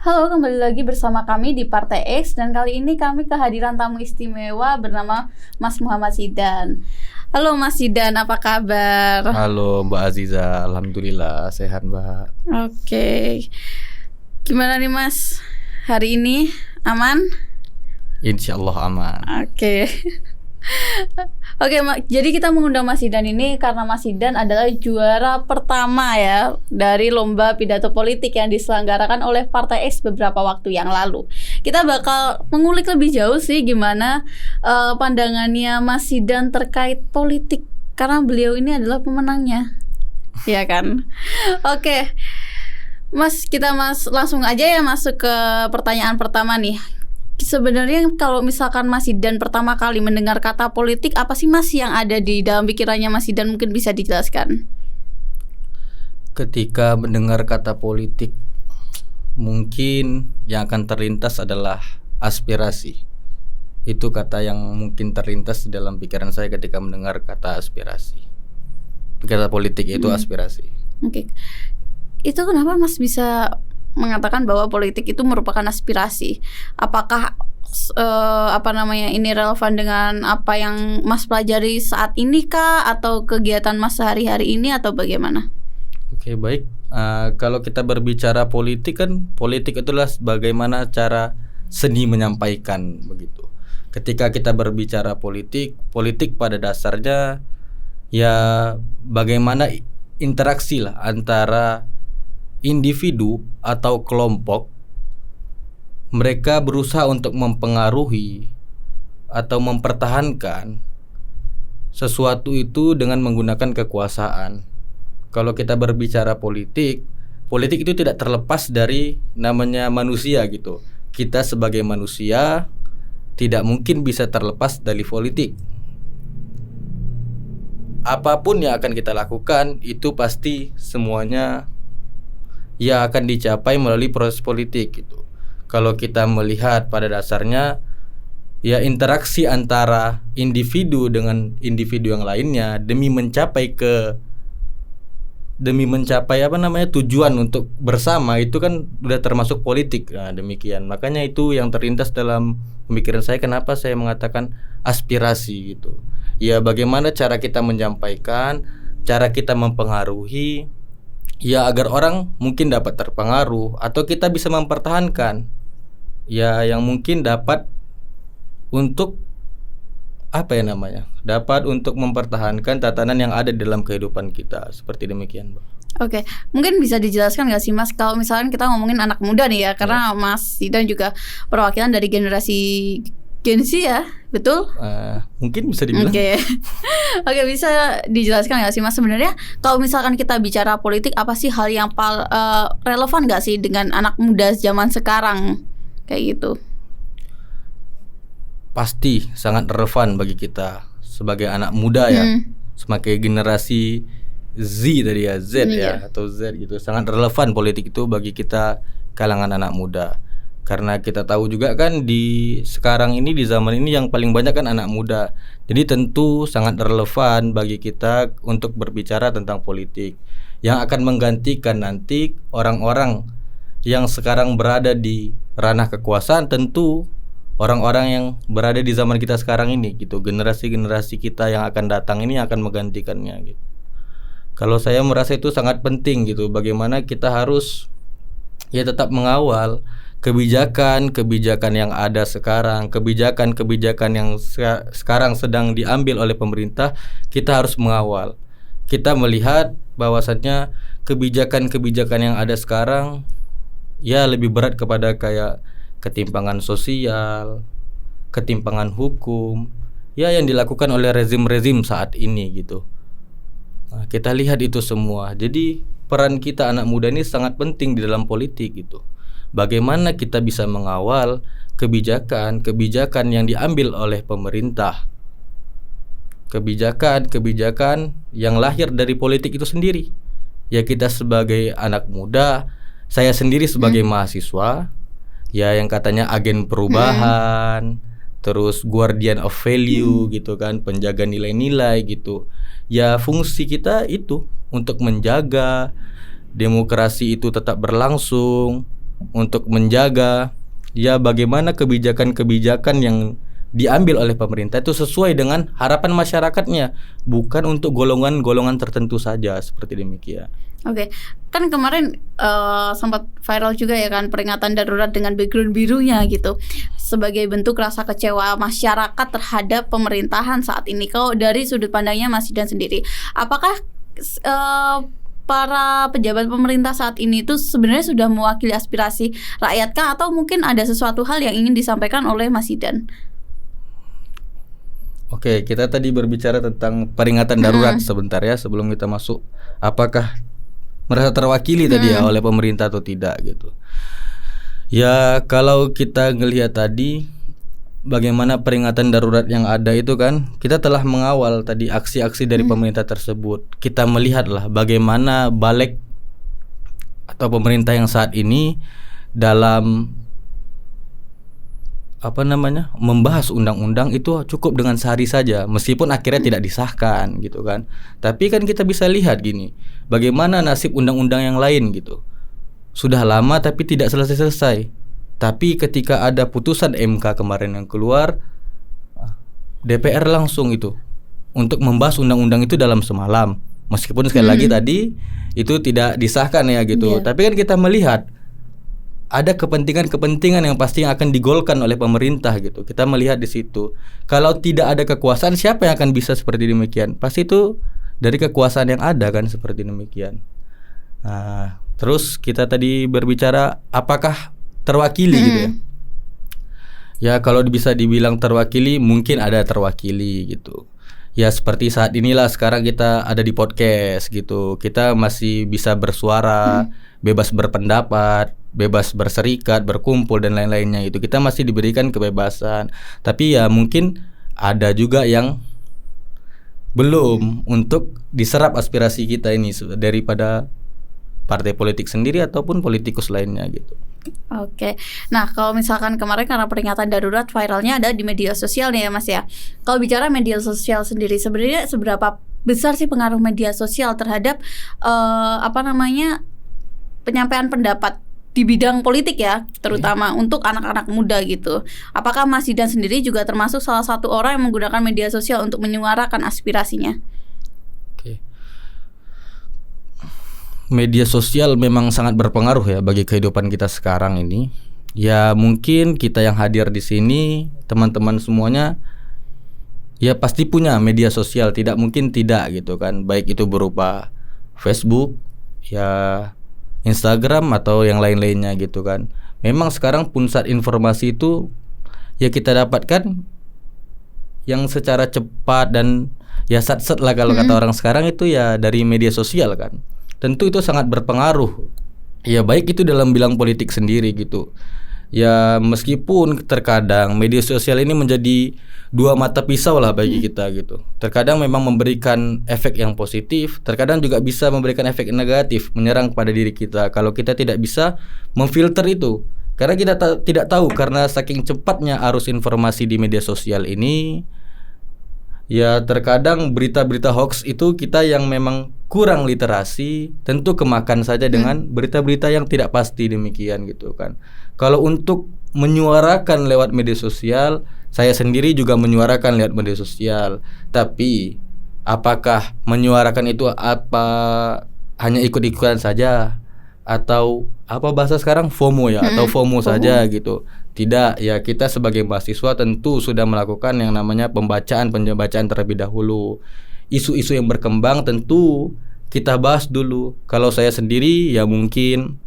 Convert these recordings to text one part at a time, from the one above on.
Halo, kembali lagi bersama kami di Partai X dan kali ini kami kehadiran tamu istimewa bernama Mas Muhammad Zidan. Halo Mas Zidan, apa kabar? Halo Mbak Aziza, alhamdulillah sehat Mbak. Oke. Gimana nih Mas? Hari ini aman? Insya Allah aman. Oke. Oke, jadi kita mengundang Mas Zidan ini karena Mas Zidan adalah juara pertama ya dari lomba pidato politik yang diselenggarakan oleh Partai X beberapa waktu yang lalu. Kita bakal mengulik lebih jauh sih gimana pandangannya Mas Zidan terkait politik karena beliau ini adalah pemenangnya, ya kan? Oke, Mas, kita langsung aja ya masuk ke pertanyaan pertama nih. Sebenarnya kalau misalkan Mas Zidan pertama kali mendengar kata politik, apa sih Mas yang ada di dalam pikirannya Mas Zidan, mungkin bisa dijelaskan? Ketika mendengar kata politik, mungkin yang akan terlintas adalah aspirasi. Itu kata yang mungkin terlintas di dalam pikiran saya ketika mendengar kata aspirasi. Kata politik itu aspirasi. Oke. Itu kenapa Mas bisa mengatakan bahwa politik itu merupakan aspirasi? Apakah ini relevan dengan apa yang Mas pelajari saat ini kah, atau kegiatan Mas sehari-hari ini, atau bagaimana? Oke, baik. Kalau kita berbicara politik kan, politik itulah bagaimana cara seni menyampaikan begitu. Ketika kita berbicara politik, politik pada dasarnya ya bagaimana interaksi lah antara individu atau kelompok. Mereka berusaha untuk mempengaruhi atau mempertahankan sesuatu itu dengan menggunakan kekuasaan. Kalau kita berbicara politik, politik itu tidak terlepas dari namanya manusia gitu. Kita sebagai manusia tidak mungkin bisa terlepas dari politik. Apapun yang akan kita lakukan itu pasti semuanya ya akan dicapai melalui proses politik gitu. Kalau kita melihat pada dasarnya ya interaksi antara individu dengan individu yang lainnya demi mencapai tujuan untuk bersama, itu kan udah termasuk politik. Nah, demikian. Makanya itu yang terlintas dalam pemikiran saya kenapa saya mengatakan aspirasi gitu. Ya bagaimana cara kita menyampaikan, cara kita mempengaruhi, ya agar orang mungkin dapat terpengaruh atau kita bisa mempertahankan ya yang mungkin dapat untuk dapat untuk mempertahankan tatanan yang ada dalam kehidupan kita, seperti demikian, Mbak. Oke, mungkin bisa dijelaskan nggak sih Mas, kalau misalnya kita ngomongin anak muda nih ya, karena Mas Zidan juga perwakilan dari generasi Gen Z ya, betul? Mungkin bisa dibilang. Oke, bisa dijelaskan nggak sih Mas, sebenarnya kalau misalkan kita bicara politik, apa sih hal yang relevan nggak sih dengan anak muda zaman sekarang kayak gitu? Pasti sangat relevan bagi kita sebagai anak muda ya, sebagai generasi Z tadi ya, Z ya atau Z gitu. Sangat relevan politik itu bagi kita kalangan anak muda. Karena kita tahu juga kan di sekarang ini, di zaman ini yang paling banyak kan anak muda. Jadi tentu sangat relevan bagi kita untuk berbicara tentang politik yang akan menggantikan nanti orang-orang yang sekarang berada di ranah kekuasaan. Tentu orang-orang yang berada di zaman kita sekarang ini gitu, generasi-generasi kita yang akan datang ini akan menggantikannya gitu. Kalau saya merasa itu sangat penting gitu, bagaimana kita harus ya tetap mengawal kebijakan yang ada sekarang, kebijakan yang sekarang sedang diambil oleh pemerintah. Kita harus mengawal. Kita melihat bahwasannya kebijakan yang ada sekarang ya lebih berat kepada kayak ketimpangan sosial, ketimpangan hukum ya yang dilakukan oleh rezim-rezim saat ini gitu. Nah, kita lihat itu semua. Jadi peran kita anak muda ini sangat penting di dalam politik gitu. Bagaimana kita bisa mengawal kebijakan yang diambil oleh pemerintah, kebijakan yang lahir dari politik itu sendiri. Ya kita sebagai anak muda, saya sendiri sebagai mahasiswa, ya yang katanya agen perubahan, terus guardian of value gitu kan, penjaga nilai-nilai gitu. Ya fungsi kita itu untuk menjaga demokrasi itu tetap berlangsung, untuk menjaga ya bagaimana kebijakan-kebijakan yang diambil oleh pemerintah itu sesuai dengan harapan masyarakatnya, bukan untuk golongan-golongan tertentu saja, seperti demikian. Oke, kan kemarin sempat viral juga ya kan peringatan darurat dengan background birunya gitu, sebagai bentuk rasa kecewa masyarakat terhadap pemerintahan saat ini. Kalau dari sudut pandangnya Mas Zidan sendiri, apakah para pejabat pemerintah saat ini itu sebenarnya sudah mewakili aspirasi rakyat kah, atau mungkin ada sesuatu hal yang ingin disampaikan oleh Mas Zidan? Oke, kita tadi berbicara tentang peringatan darurat sebentar ya sebelum kita masuk. Apakah merasa terwakili tadi ya oleh pemerintah atau tidak gitu? Ya kalau kita ngelihat tadi bagaimana peringatan darurat yang ada itu kan, kita telah mengawal tadi aksi-aksi dari pemerintah tersebut. Kita melihatlah bagaimana balik atau pemerintah yang saat ini dalam membahas undang-undang itu cukup dengan sehari saja, meskipun akhirnya tidak disahkan gitu kan. Tapi kan kita bisa lihat gini, bagaimana nasib undang-undang yang lain gitu. Sudah lama tapi tidak selesai-selesai. Tapi ketika ada putusan MK kemarin yang keluar, DPR langsung itu untuk membahas undang-undang itu dalam semalam. Meskipun sekali lagi tadi itu tidak disahkan ya gitu. Tapi kan kita melihat ada kepentingan-kepentingan yang pasti akan digolkan oleh pemerintah gitu. Kita melihat di situ. Kalau tidak ada kekuasaan, siapa yang akan bisa seperti demikian? Pasti itu dari kekuasaan yang ada kan, seperti demikian. Nah, terus kita tadi berbicara apakah terwakili gitu ya. Ya kalau bisa dibilang terwakili, mungkin ada terwakili gitu. Ya seperti saat inilah sekarang kita ada di podcast gitu. Kita masih bisa bersuara, bebas berpendapat, bebas berserikat, berkumpul dan lain-lainnya itu. Kita masih diberikan kebebasan. Tapi ya mungkin ada juga yang belum untuk diserap aspirasi kita ini daripada partai politik sendiri ataupun politikus lainnya gitu. Oke, nah kalau misalkan kemarin karena peringatan darurat viralnya ada di media sosial nih ya Mas ya. Kalau bicara media sosial sendiri, sebenarnya seberapa besar sih pengaruh media sosial terhadap penyampaian pendapat di bidang politik ya, terutama untuk anak-anak muda gitu. Apakah Mas Zidan sendiri juga termasuk salah satu orang yang menggunakan media sosial untuk menyuarakan aspirasinya? Media sosial memang sangat berpengaruh ya bagi kehidupan kita sekarang ini. Ya mungkin kita yang hadir di sini, teman-teman semuanya ya pasti punya media sosial, tidak mungkin tidak gitu kan. Baik itu berupa Facebook, ya Instagram atau yang lain-lainnya gitu kan. Memang sekarang pusat informasi itu ya kita dapatkan yang secara cepat dan ya sat-sat lah kalau kata orang sekarang itu ya dari media sosial kan. Tentu itu sangat berpengaruh. Ya baik itu dalam bidang politik sendiri gitu. Ya meskipun terkadang media sosial ini menjadi dua mata pisau lah bagi kita gitu. Terkadang memang memberikan efek yang positif, terkadang juga bisa memberikan efek negatif, menyerang pada diri kita kalau kita tidak bisa memfilter itu. Karena kita tidak tahu, karena saking cepatnya arus informasi di media sosial ini. Ya terkadang berita-berita hoax itu kita yang memang kurang literasi, tentu kemakan saja dengan berita-berita yang tidak pasti demikian gitu kan. Kalau untuk menyuarakan lewat media sosial, saya sendiri juga menyuarakan lewat media sosial. Tapi apakah menyuarakan itu hanya ikut-ikutan saja, atau apa bahasa sekarang FOMO ya, atau FOMO saja gitu? Tidak, ya kita sebagai mahasiswa tentu sudah melakukan yang namanya pembacaan terlebih dahulu. Isu-isu yang berkembang tentu kita bahas dulu. Kalau saya sendiri ya mungkin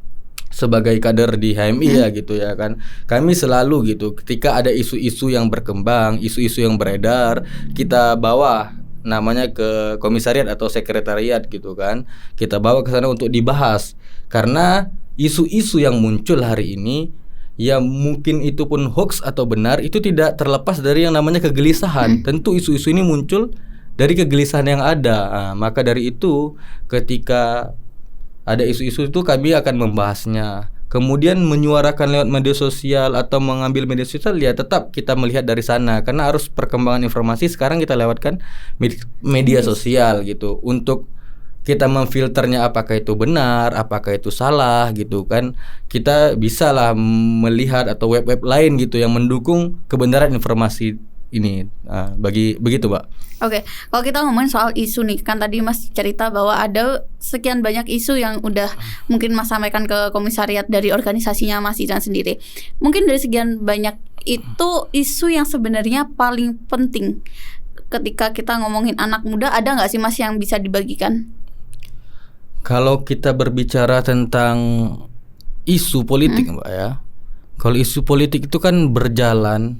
sebagai kader di HMI ya gitu ya kan, kami selalu gitu ketika ada isu-isu yang berkembang, isu-isu yang beredar, kita bawa namanya ke komisariat atau sekretariat gitu kan. Kita bawa ke sana untuk dibahas. Karena isu-isu yang muncul hari ini ya mungkin itu pun hoax atau benar, itu tidak terlepas dari yang namanya kegelisahan. Tentu isu-isu ini muncul dari kegelisahan yang ada. Nah, maka dari itu ketika ada isu-isu itu kami akan membahasnya. Kemudian menyuarakan lewat media sosial atau mengambil media sosial ya tetap kita melihat dari sana. Karena arus perkembangan informasi sekarang kita lewatkan media sosial gitu. Untuk kita memfilternya apakah itu benar, apakah itu salah gitu kan. Kita bisalah melihat atau web-web lain gitu yang mendukung kebenaran informasi ini. Begitu, Mbak. Oke, kalau kita ngomongin soal isu nih, kan tadi Mas cerita bahwa ada sekian banyak isu yang udah mungkin Mas sampaikan ke komisariat dari organisasinya Mas Zidan sendiri. Mungkin dari sekian banyak itu isu yang sebenarnya paling penting ketika kita ngomongin anak muda, ada nggak sih Mas yang bisa dibagikan? Kalau kita berbicara tentang isu politik, Mbak ya. Kalau isu politik itu kan berjalan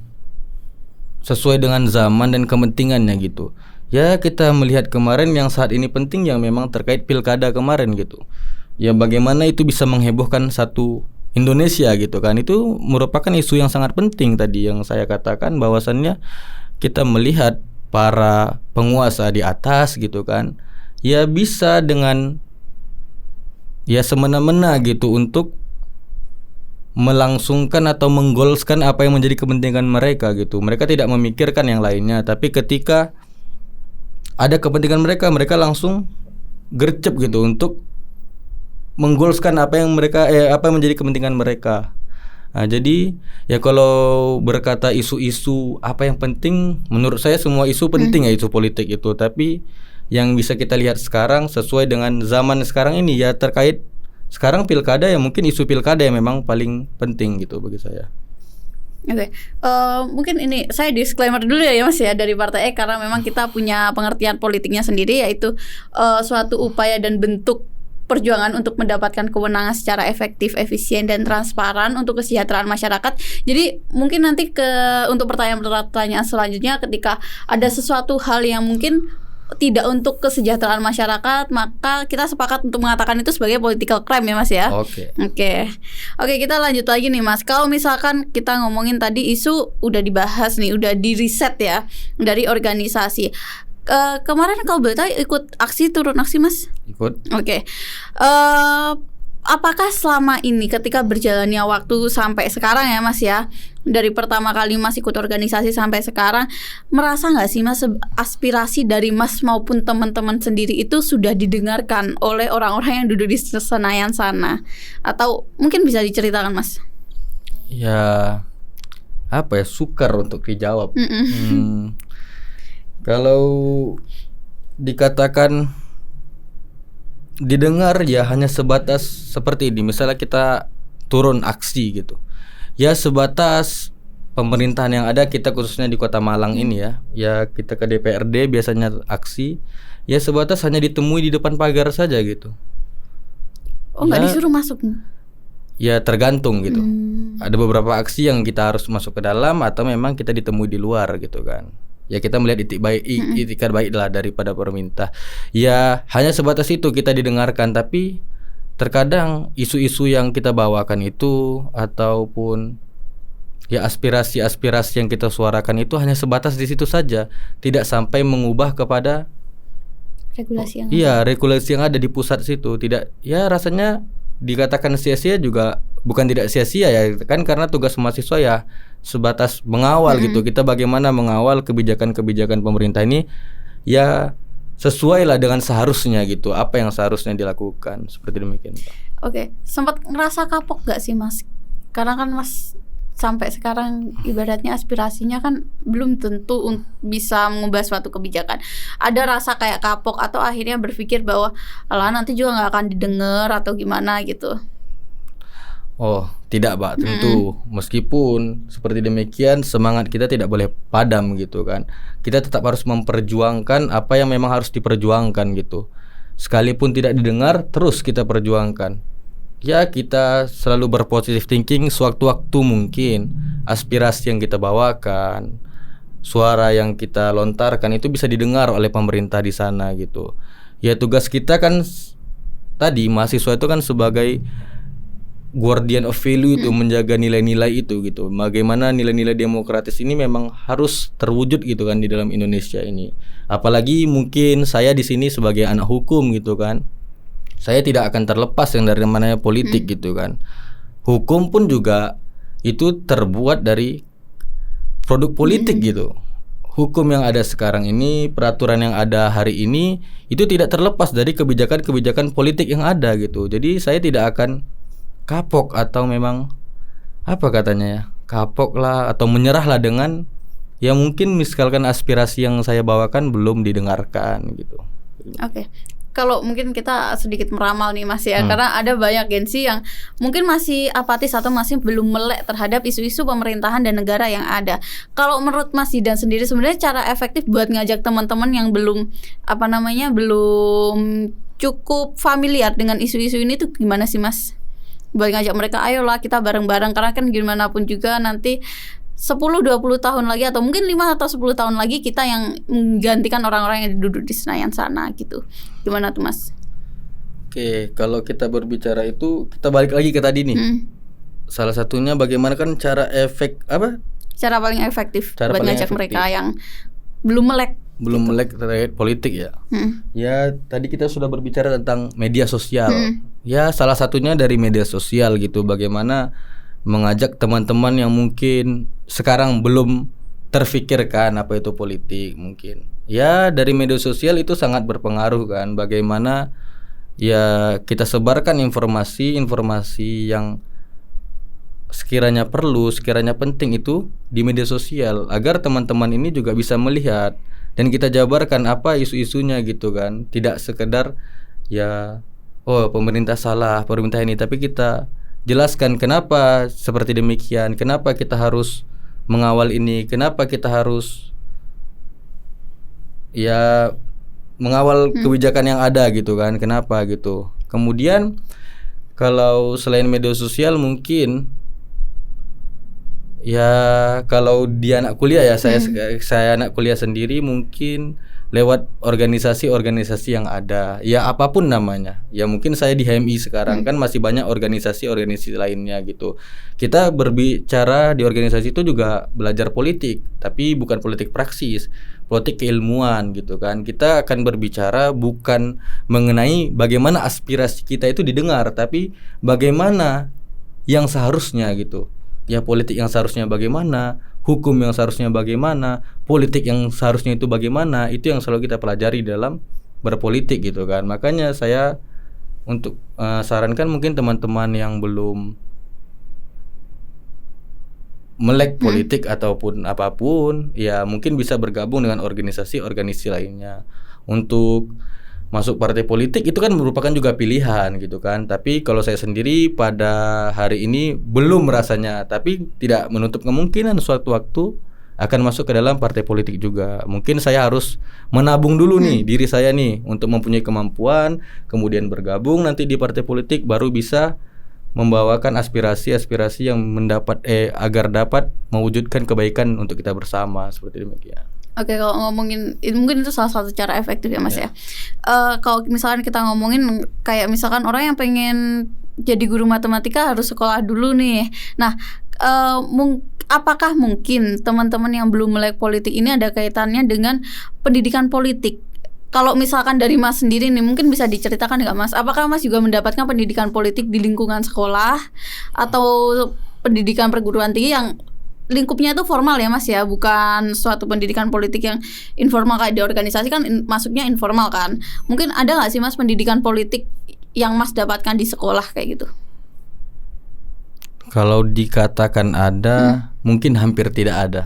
sesuai dengan zaman dan kepentingannya gitu. Ya kita melihat kemarin yang saat ini penting yang memang terkait pilkada kemarin gitu. Ya bagaimana itu bisa menghebohkan satu Indonesia gitu kan. Itu merupakan isu yang sangat penting tadi yang saya katakan, bahwasannya kita melihat para penguasa di atas gitu kan. Ya bisa dengan ya semena-mena gitu untuk melangsungkan atau menggolskan apa yang menjadi kepentingan mereka gitu. Mereka tidak memikirkan yang lainnya, tapi ketika ada kepentingan mereka, mereka langsung gercep gitu untuk menggolskan apa yang menjadi kepentingan mereka. Nah, jadi ya kalau berkata isu-isu apa yang penting, menurut saya semua isu penting ya, isu politik itu. Tapi yang bisa kita lihat sekarang sesuai dengan zaman sekarang ini ya terkait sekarang pilkada, ya mungkin isu pilkada yang memang paling penting gitu bagi saya. Oke, mungkin ini saya disclaimer dulu ya Mas ya dari Partai E, karena memang kita punya pengertian politiknya sendiri, yaitu suatu upaya dan bentuk perjuangan untuk mendapatkan kewenangan secara efektif, efisien, dan transparan untuk kesejahteraan masyarakat. Jadi mungkin nanti untuk pertanyaan-pertanyaan selanjutnya, ketika ada sesuatu hal yang mungkin tidak untuk kesejahteraan masyarakat, maka kita sepakat untuk mengatakan itu sebagai political crime ya Mas ya. Oke, kita lanjut lagi nih Mas. Kalau misalkan kita ngomongin tadi isu udah dibahas nih, udah di riset ya dari organisasi. Kemarin kalau boleh tahu ikut turun aksi Mas? Ikut. Oke. Apakah selama ini ketika berjalannya waktu sampai sekarang ya Mas ya, dari pertama kali Mas ikut organisasi sampai sekarang, merasa nggak sih Mas aspirasi dari Mas maupun teman-teman sendiri itu sudah didengarkan oleh orang-orang yang duduk di Senayan sana? Atau mungkin bisa diceritakan Mas? Ya apa ya, sukar untuk dijawab. Kalau dikatakan didengar ya hanya sebatas seperti ini. Misalnya kita turun aksi gitu, ya sebatas pemerintahan yang ada, kita khususnya di Kota Malang ini ya kita ke DPRD biasanya aksi, ya sebatas hanya ditemui di depan pagar saja gitu. Oh nggak disuruh masuk? Ya tergantung gitu. Ada beberapa aksi yang kita harus masuk ke dalam atau memang kita ditemui di luar gitu kan. Ya kita melihat itikad baik lah daripada pemerintah. Ya hanya sebatas itu kita didengarkan. Tapi terkadang isu-isu yang kita bawakan itu ataupun ya aspirasi-aspirasi yang kita suarakan itu hanya sebatas di situ saja, tidak sampai mengubah kepada regulasi yang ada di pusat situ. Tidak, ya rasanya dikatakan sia-sia juga bukan tidak sia-sia ya kan, karena tugas mahasiswa ya sebatas mengawal gitu. Kita bagaimana mengawal kebijakan-kebijakan pemerintah ini ya sesuai lah dengan seharusnya gitu, apa yang seharusnya dilakukan, seperti demikian. Oke, sempat ngerasa kapok gak sih Mas? Karena kan Mas sampai sekarang ibaratnya aspirasinya kan belum tentu bisa mengubah suatu kebijakan. Ada rasa kayak kapok atau akhirnya berpikir bahwa alah nanti juga gak akan didengar atau gimana gitu? Oh tidak Mbak, tentu meskipun seperti demikian semangat kita tidak boleh padam gitu kan. Kita tetap harus memperjuangkan apa yang memang harus diperjuangkan gitu. Sekalipun tidak didengar, terus kita perjuangkan. Ya kita selalu berpositif thinking, sewaktu-waktu mungkin aspirasi yang kita bawakan, suara yang kita lontarkan itu bisa didengar oleh pemerintah di sana gitu. Ya tugas kita kan tadi mahasiswa itu kan sebagai guardian of value itu, menjaga nilai-nilai itu gitu. Bagaimana nilai-nilai demokratis ini memang harus terwujud gitu kan di dalam Indonesia ini. Apalagi mungkin saya di sini sebagai anak hukum gitu kan. Saya tidak akan terlepas yang dari mananya politik gitu kan. Hukum pun juga itu terbuat dari produk politik gitu. hukum yang ada sekarang ini, peraturan yang ada hari ini itu tidak terlepas dari kebijakan-kebijakan politik yang ada gitu. Jadi saya tidak akan kapok atau memang apa katanya ya, kapok lah atau menyerah lah dengan ya mungkin misalkan aspirasi yang saya bawakan belum didengarkan gitu. Oke. Kalau mungkin kita sedikit meramal nih Mas ya, karena ada banyak Gen Z yang mungkin masih apatis atau masih belum melek terhadap isu-isu pemerintahan dan negara yang ada. Kalau menurut Mas Zidan sendiri sebenarnya cara efektif buat ngajak teman-teman yang belum belum cukup familiar dengan isu-isu ini tuh gimana sih Mas? Buat ngajak mereka, ayolah kita bareng-bareng, karena kan gimana pun juga nanti 10-20 tahun lagi atau mungkin 5 atau 10 tahun lagi kita yang menggantikan orang-orang yang duduk di Senayan sana gitu. Gimana tuh Mas? Oke, kalau kita berbicara itu kita balik lagi ke tadi nih. Salah satunya bagaimana kan cara paling efektif Cara buat paling ngajak efektif. mereka yang belum melek terkait politik ya. Ya tadi kita sudah berbicara tentang media sosial. Ya salah satunya dari media sosial gitu. Bagaimana mengajak teman-teman yang mungkin sekarang belum terfikirkan apa itu politik mungkin. Ya dari media sosial itu sangat berpengaruh kan. Bagaimana ya kita sebarkan informasi yang sekiranya perlu, sekiranya penting itu di media sosial agar teman-teman ini juga bisa melihat dan kita jabarkan apa isu-isunya gitu kan. Tidak sekedar ya pemerintah salah, pemerintah ini, tapi kita jelaskan kenapa seperti demikian, kenapa kita harus mengawal ini, kenapa kita harus ya mengawal kebijakan yang ada gitu kan, kenapa gitu. Kemudian kalau selain media sosial mungkin ya kalau dia anak kuliah ya saya anak kuliah sendiri mungkin lewat organisasi-organisasi yang ada ya apapun namanya ya mungkin saya di HMI sekarang kan masih banyak organisasi-organisasi lainnya gitu. Kita berbicara di organisasi itu juga belajar politik tapi bukan politik praksis, politik keilmuan gitu kan. Kita akan berbicara bukan mengenai bagaimana aspirasi kita itu didengar tapi bagaimana yang seharusnya gitu. Ya politik yang seharusnya bagaimana, hukum yang seharusnya bagaimana, politik yang seharusnya itu bagaimana, itu yang selalu kita pelajari dalam berpolitik gitu kan. Makanya saya untuk sarankan mungkin teman-teman yang belum melek politik ataupun apapun, ya mungkin bisa bergabung dengan organisasi-organisasi lainnya. Untuk masuk partai politik itu kan merupakan juga pilihan gitu kan. Tapi kalau saya sendiri pada hari ini belum rasanya, tapi tidak menutup kemungkinan suatu waktu akan masuk ke dalam partai politik juga. Mungkin saya harus menabung dulu nih diri saya nih untuk mempunyai kemampuan, kemudian bergabung nanti di partai politik baru bisa membawakan aspirasi-aspirasi yang agar dapat mewujudkan kebaikan untuk kita bersama seperti demikian. Oke, kalau ngomongin mungkin itu salah satu cara efektif ya Mas ya. Kalau misalkan kita ngomongin kayak misalkan orang yang pengen jadi guru matematika harus sekolah dulu nih. Nah, apakah mungkin teman-teman yang belum melek politik ini ada kaitannya dengan pendidikan politik? Kalau misalkan dari Mas sendiri nih mungkin bisa diceritakan nggak Mas? Apakah Mas juga mendapatkan pendidikan politik di lingkungan sekolah atau pendidikan perguruan tinggi yang lingkupnya itu formal ya Mas ya, bukan suatu pendidikan politik yang informal kayak di organisasi kan masuknya informal kan. Mungkin ada nggak sih Mas pendidikan politik yang Mas dapatkan di sekolah kayak gitu? Kalau dikatakan ada, mungkin hampir tidak ada.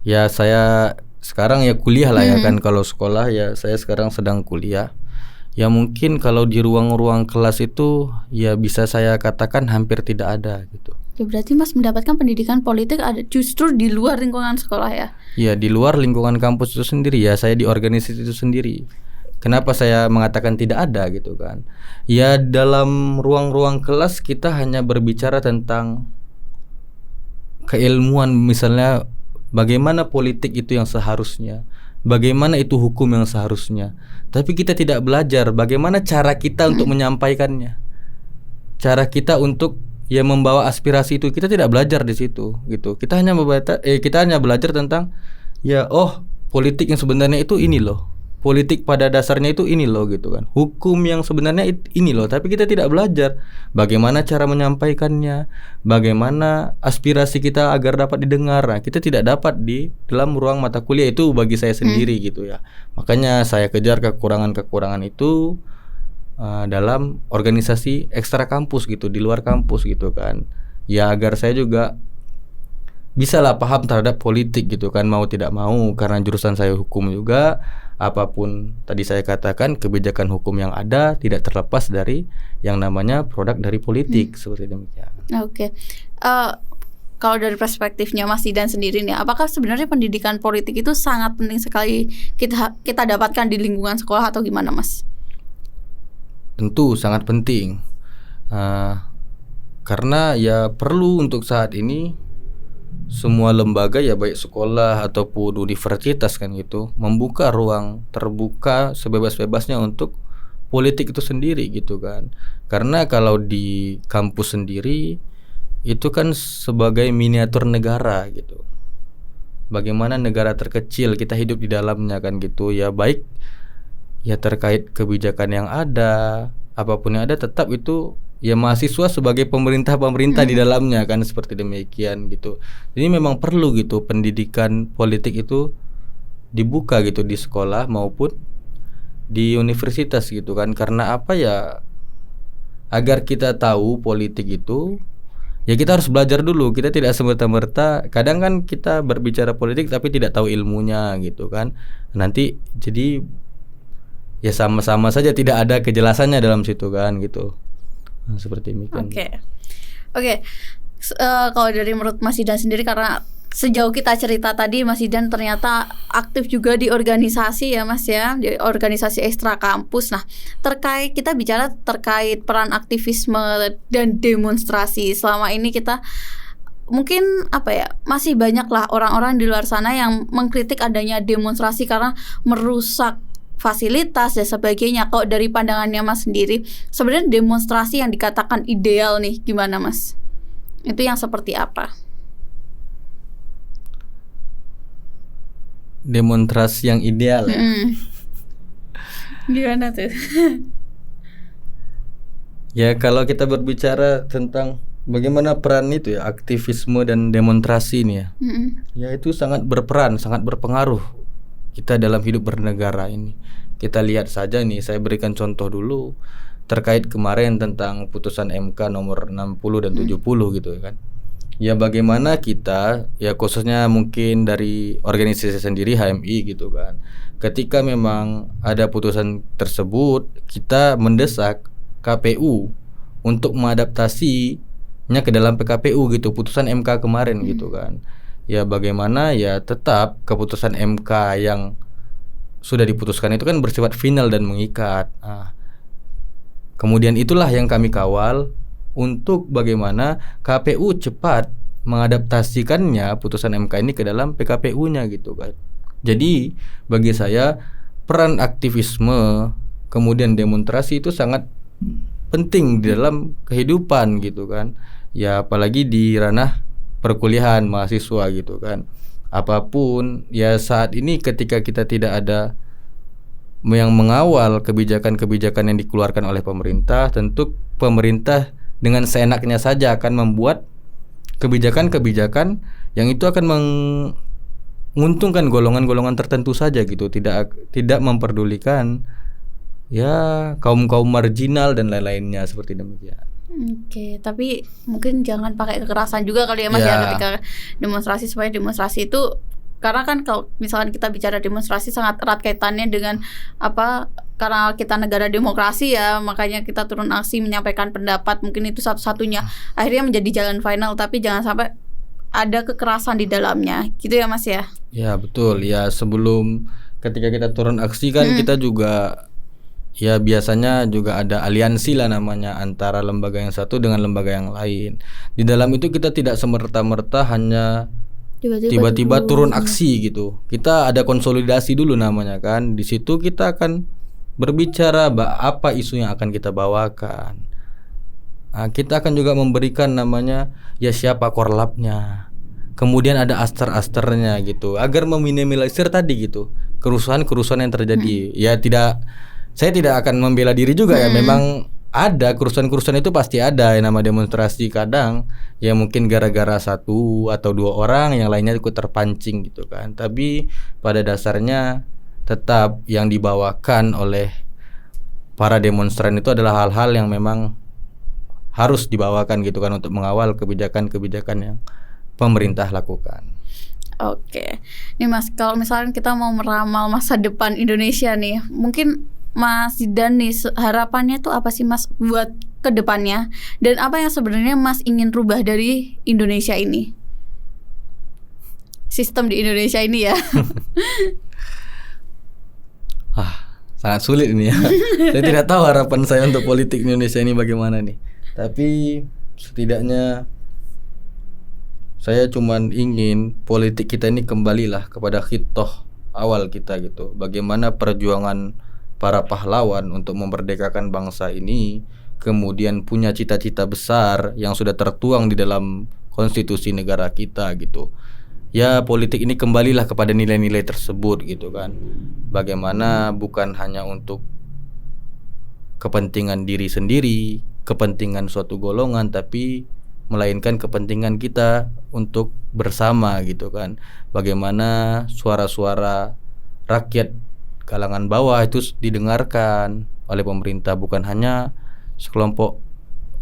Ya saya sekarang ya kuliah lah ya kan. Kalau sekolah ya saya sekarang sedang kuliah. Ya mungkin kalau di ruang-ruang kelas itu ya bisa saya katakan hampir tidak ada gitu. Ya berarti Mas mendapatkan pendidikan politik ada justru di luar lingkungan sekolah ya? Ya di luar lingkungan kampus itu sendiri ya, saya di organisasi itu sendiri. Kenapa saya mengatakan tidak ada gitu kan? Ya dalam ruang-ruang kelas kita hanya berbicara tentang keilmuan, misalnya bagaimana politik itu yang seharusnya, bagaimana itu hukum yang seharusnya. Tapi kita tidak belajar bagaimana cara kita untuk menyampaikannya, cara kita untuk ya membawa aspirasi itu. Kita tidak belajar di situ gitu. Kita hanya belajar tentang ya politik yang sebenarnya itu ini loh. politik pada dasarnya itu ini loh gitu kan. Hukum yang sebenarnya ini loh, tapi kita tidak belajar bagaimana cara menyampaikannya, bagaimana aspirasi kita agar dapat didengar. Nah, kita tidak dapat di dalam ruang mata kuliah itu bagi saya sendiri gitu ya. Makanya saya kejar kekurangan-kekurangan itu dalam organisasi ekstra kampus gitu, di luar kampus gitu kan. Ya agar saya juga bisa lah paham terhadap politik gitu kan, mau tidak mau, karena jurusan saya hukum juga. Apapun tadi saya katakan, kebijakan hukum yang ada tidak terlepas dari yang namanya produk dari politik, seperti demikian. Oke. Kalau dari perspektifnya Mas Zidan sendiri nih, apakah sebenarnya pendidikan politik itu sangat penting sekali kita dapatkan di lingkungan sekolah atau gimana, Mas? Tentu sangat penting, karena ya perlu untuk saat ini semua lembaga ya baik sekolah ataupun universitas kan gitu membuka ruang terbuka sebebas-bebasnya untuk politik itu sendiri gitu kan. Karena kalau di kampus sendiri itu kan sebagai miniatur negara gitu. Bagaimana negara terkecil kita hidup di dalamnya kan gitu ya, baik ya terkait kebijakan yang ada, apapun yang ada tetap itu ya mahasiswa sebagai pemerintah di dalamnya kan, seperti demikian gitu. Jadi memang perlu gitu pendidikan politik itu dibuka gitu di sekolah maupun di universitas gitu kan. Karena apa ya, agar kita tahu politik itu ya kita harus belajar dulu. Kita tidak semerta-merta, kadang kan kita berbicara politik tapi tidak tahu ilmunya gitu kan. Nanti jadi ya sama-sama saja tidak ada kejelasannya dalam situ kan gitu. Seperti ini kan. Oke. Kalau dari menurut Mas Zidan sendiri, karena sejauh kita cerita tadi Mas Zidan ternyata aktif juga di organisasi ya Mas ya, di organisasi ekstra kampus. Nah, kita bicara terkait peran aktivisme dan demonstrasi. Selama ini kita mungkin masih banyak lah orang-orang di luar sana yang mengkritik adanya demonstrasi karena merusak fasilitas dan sebagainya. Kalau dari pandangannya Mas sendiri, sebenarnya demonstrasi yang dikatakan ideal nih gimana Mas? Itu yang seperti apa? Demonstrasi yang ideal ya? Gimana tuh? Ya kalau kita berbicara tentang bagaimana peran itu ya, aktivisme dan demonstrasi ini ya, ya itu sangat berperan, sangat berpengaruh kita dalam hidup bernegara ini. Kita lihat saja nih, saya berikan contoh dulu terkait kemarin tentang putusan MK nomor 60 dan 70 gitu kan. Ya bagaimana kita, ya khususnya mungkin dari organisasi sendiri HMI gitu kan, ketika memang ada putusan tersebut, kita mendesak KPU untuk mengadaptasinya ke dalam PKPU gitu, putusan MK kemarin gitu kan. Ya bagaimana ya tetap keputusan MK yang sudah diputuskan itu kan bersifat final dan mengikat. Kemudian itulah yang kami kawal untuk bagaimana KPU cepat mengadaptasikannya putusan MK ini ke dalam PKPU-nya gitu kan. Jadi bagi saya peran aktivisme kemudian demonstrasi itu sangat penting di dalam kehidupan gitu kan. Ya apalagi di ranah perkuliahan mahasiswa gitu kan. Apapun ya saat ini ketika kita tidak ada yang mengawal kebijakan-kebijakan yang dikeluarkan oleh pemerintah, tentu pemerintah dengan seenaknya saja akan membuat kebijakan-kebijakan yang itu akan menguntungkan golongan-golongan tertentu saja gitu, tidak memperdulikan ya kaum-kaum marginal dan lain-lainnya, seperti demikian. Oke, tapi mungkin jangan pakai kekerasan juga kali ya Mas ya ketika demonstrasi, supaya demonstrasi itu, karena kan kalau misalkan kita bicara demonstrasi sangat erat kaitannya dengan karena kita negara demokrasi ya, makanya kita turun aksi menyampaikan pendapat, mungkin itu satu-satunya akhirnya menjadi jalan final, tapi jangan sampai ada kekerasan di dalamnya gitu ya Mas ya. Ya betul ya, sebelum ketika kita turun aksi kan kita juga ya biasanya juga ada aliansi lah namanya antara lembaga yang satu dengan lembaga yang lain. Di dalam itu kita tidak semerta-merta hanya tiba-tiba turun aksi gitu. Kita ada konsolidasi dulu namanya kan. Di situ kita akan berbicara apa isu yang akan kita bawakan. Kita akan juga memberikan namanya ya siapa korlapnya. Kemudian ada aster-asternya gitu, agar meminimalisir tadi gitu kerusuhan-kerusuhan yang terjadi. Ya saya tidak akan membela diri juga ya. Memang ada kerusuhan-kerusuhan itu pasti ada yang nama demonstrasi, kadang ya mungkin gara-gara satu atau dua orang yang lainnya ikut terpancing gitu kan. Tapi pada dasarnya tetap yang dibawakan oleh para demonstran itu adalah hal-hal yang memang harus dibawakan gitu kan untuk mengawal kebijakan-kebijakan yang pemerintah lakukan. Oke, nih Mas, kalau misalnya kita mau meramal masa depan Indonesia nih, mungkin Mas Zidan nih harapannya tuh apa sih Mas buat ke depannya, dan apa yang sebenarnya Mas ingin rubah dari Indonesia ini, sistem di Indonesia ini ya? Sangat sulit ini ya. Saya tidak tahu harapan saya untuk politik Indonesia ini bagaimana nih. Tapi setidaknya saya cuman ingin politik kita ini kembalilah kepada khitoh awal kita gitu. Bagaimana perjuangan para pahlawan untuk memerdekakan bangsa ini, kemudian punya cita-cita besar yang sudah tertuang di dalam konstitusi negara kita gitu. Ya politik ini kembalilah kepada nilai-nilai tersebut gitu kan. Bagaimana bukan hanya untuk kepentingan diri sendiri, kepentingan suatu golongan, tapi melainkan kepentingan kita untuk bersama gitu kan. Bagaimana suara-suara rakyat kalangan bawah itu didengarkan oleh pemerintah, bukan hanya sekelompok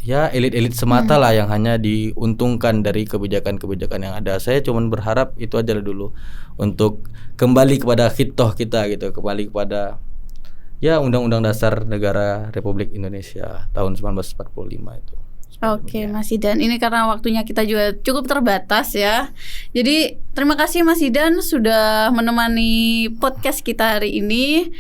ya elit-elit semata lah yang hanya diuntungkan dari kebijakan-kebijakan yang ada. Saya cuma berharap itu aja dulu, untuk kembali kepada khitoh kita gitu, kembali kepada ya Undang-Undang Dasar Negara Republik Indonesia tahun 1945 itu. Oke Mas Zidan, ini karena waktunya kita juga cukup terbatas ya. Jadi terima kasih Mas Zidan sudah menemani podcast kita hari ini.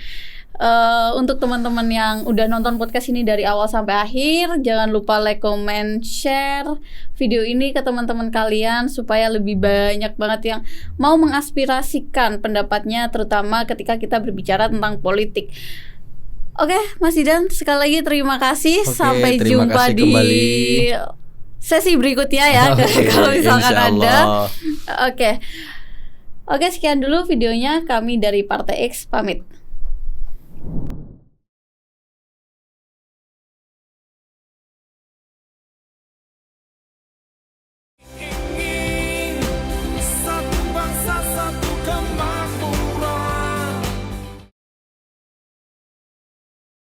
Untuk teman-teman yang udah nonton podcast ini dari awal sampai akhir, jangan lupa like, comment, share video ini ke teman-teman kalian supaya lebih banyak banget yang mau mengaspirasikan pendapatnya, terutama ketika kita berbicara tentang politik. Oke, Mas Zidan, sekali lagi terima kasih. Sampai jumpa di sesi berikutnya ya. Kalau misalkan ada. Oke, sekian dulu videonya. Kami dari Partai X pamit.